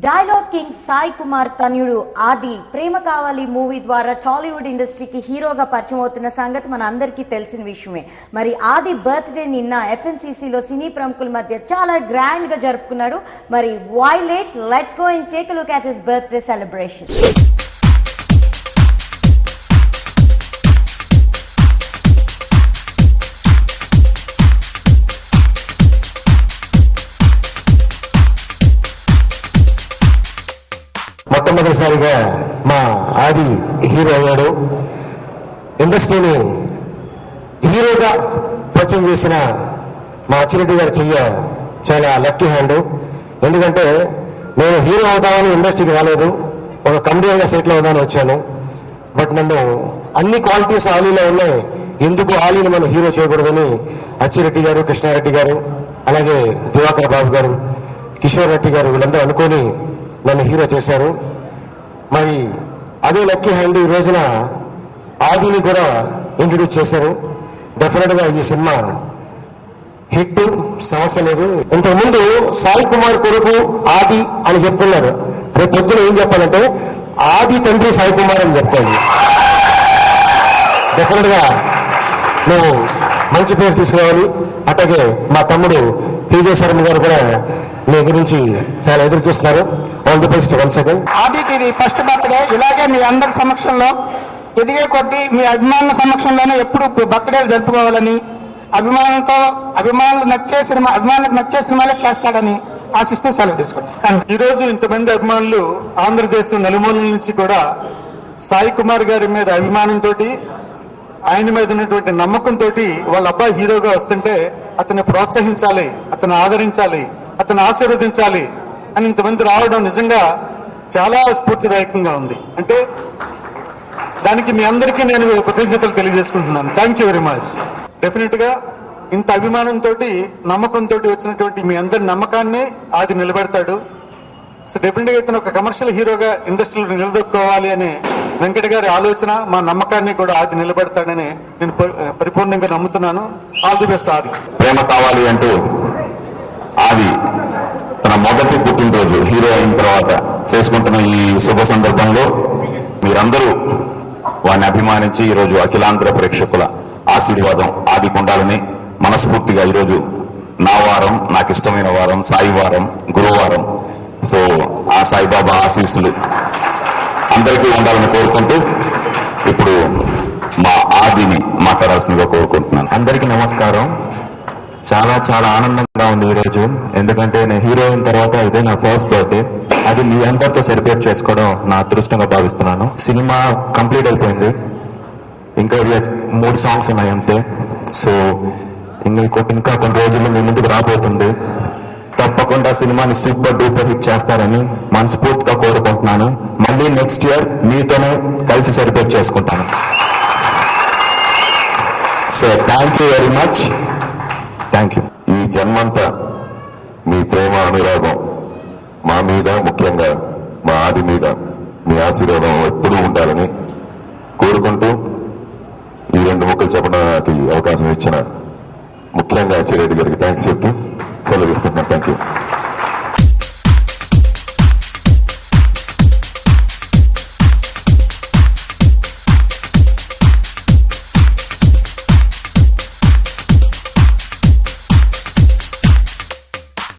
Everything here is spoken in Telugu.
డైలాగ్ కింగ్ సాయి కుమార్ తనయుడు ఆది ప్రేమ కావాలి మూవీ ద్వారా టాలీవుడ్ ఇండస్ట్రీకి హీరోగా పరిచయం అవుతున్న సంగతి మన అందరికీ తెలిసిన విషయమే. మరి ఆది బర్త్డే నిన్న FNCCలో సినీ ప్రముఖుల మధ్య చాలా గ్రాండ్ గా జరుపుకున్నాడు. మరి why late, let's go and take a look at his birthday celebration. మొట్టమొదటిసారిగా మా ఆది హీరో అయ్యాడు. ఇండస్ట్రీని హీరోగా పరిచయం చేసిన మా అచ్చిరెడ్డి గారి చెయ్య చాలా లక్కీ హ్యాండ్. ఎందుకంటే నేను హీరో అవుతామని ఇండస్ట్రీకి రాలేదు, ఒక కమెడియన్గా సెటిల్ అవుదామని వచ్చాను. బట్ నన్ను అన్ని క్వాలిటీస్ ఆలీలో ఉన్నాయి, ఎందుకు ఆలీని మనం హీరో చేయకూడదని అచ్చిరెడ్డి గారు, కృష్ణారెడ్డి గారు, అలాగే దివాకర్ బాబు గారు, కిషోర్ రెడ్డి గారు వీళ్ళందరూ అనుకొని నన్ను హీరో చేశారు. మరి అదే లక్కీ హ్యాండ్ ఈ రోజున ఆదిని కూడా ఇంట్రడ్యూస్ చేశారు. డెఫినెట్గా ఈ సినిమా హిట్, సమస్య లేదు. ఇంతకుముందు సాయి కుమార్ కొడుకు ఆది అని చెప్తున్నారు. రేపు పొద్దున ఏం చెప్పాలంటే ఆది తండ్రి సాయి కుమార్ అని చెప్పండి. డెఫినెట్గా నువ్వు మంచి పేరు తీసుకురావాలి. అట్లాగే మా తమ్ముడు PJ శర్మ గారు కూడా మీ గురించి చాలా ఎదురు చూస్తున్నారు. All the best one second. ఆదికి ఇది ఫస్ట్ బర్త్డే. ఇలాగే మీ అందరి సమక్షంలో ఎదిగే కొద్దీ మీ అభిమానుల సమక్షంలోనే ఎప్పుడు బర్త్డేలు జరుపుకోవాలని, అభిమానులకు నచ్చే సినిమాలే చేస్తాడని ఆశిస్తూ సెలవు తీసుకుంటాను. ఈరోజు ఇంతమంది అభిమానులు ఆంధ్రదేశం నలుమూలల నుంచి కూడా సాయి కుమార్ గారి మీద అభిమానంతో, ఆయన మీద ఉన్నటువంటి నమ్మకంతో వాళ్ళ అబ్బాయి హీరోగా వస్తుంటే అతన్ని ప్రోత్సహించాలి, అతను ఆదరించాలి, అతను ఆశీర్వదించాలి అని ఇంతమంది రావడం నిజంగా చాలా స్ఫూర్తిదాయకంగా ఉంది. అంటే దానికి మీ అందరికీ నేను కృతజ్ఞతలు తెలియజేసుకుంటున్నాను. Thank you very much. Definite గా ఇంత అభిమానంతో, నమ్మకంతో వచ్చినటువంటి మీ అందరి నమ్మకాన్ని ఆది నిలబెడతాడు. సో డెఫినెట్ గా ఇతను ఒక కమర్షియల్ హీరోగా ఇండస్ట్రీలో నిలదొక్కోవాలి అనే వెంకట గారి ఆలోచన, మా నమ్మకాన్ని కూడా ఆది నిలబెడతాడని నేను పరిపూర్ణంగా నమ్ముతున్నాను. ఆల్ ది బెస్ట్ ఆది. ప్రేమ కావాలి అంటూ ఆది తన మొదటి పుట్టినరోజు హీరో అయిన తర్వాత చేసుకుంటున్న ఈ శుభ సందర్భంలో మీరందరూ వారిని అభిమానించి ఈరోజు అఖిలాంధ్ర ప్రేక్షకుల ఆశీర్వాదం ఆదికి ఉండాలని మనస్ఫూర్తిగా ఈరోజు నా వారం, నాకు ఇష్టమైన వారం, సాయి వారం, గురువారం. సో ఆ సాయిబాబా ఆశీస్సులు అందరికీ ఉండాలని కోరుకుంటూ ఇప్పుడు మా ఆదిని మాట్లాడాల్సిందిగా కోరుకుంటున్నాను. అందరికీ నమస్కారం. చాలా చాలా ఆనందంగా ఉంది ఈరోజు. ఎందుకంటే నేను హీరో అయిన తర్వాత ఇదే నా ఫస్ట్ బర్త్డే. అది మీ అందరితో సెలబ్రేట్ చేసుకోవడం నా అదృష్టంగా భావిస్తున్నాను. సినిమా కంప్లీట్ అయిపోయింది, ఇంకా 3 సాంగ్స్ ఉన్నాయి అంతే. సో ఇంకా కొన్ని రోజుల్లో మీ ముందుకు రాబోతుంది. తప్పకుండా సినిమాని సూపర్ డూపర్ హిట్ చేస్తారని మనస్ఫూర్తిగా కోరుకుంటున్నాను. మళ్ళీ నెక్స్ట్ ఇయర్ మీతోనే కలిసి సెలబ్రేట్ చేసుకుంటాను. So thank you very much. Thank you. ఈ జన్మంతా మీ ప్రేమ, అనురాగం మా మీద, ముఖ్యంగా మా ఆది మీద మీ ఆశీర్వాదం ఎప్పుడూ ఉండాలని కోరుకుంటూ ఈ 2 ముక్కలు చెప్పడానికి అవకాశం ఇచ్చిన ముఖ్యంగా అచ్చిరెడ్డి గారికి థ్యాంక్స్ చెప్తూ సెలవు తీసుకుంటున్నాను. Thank you.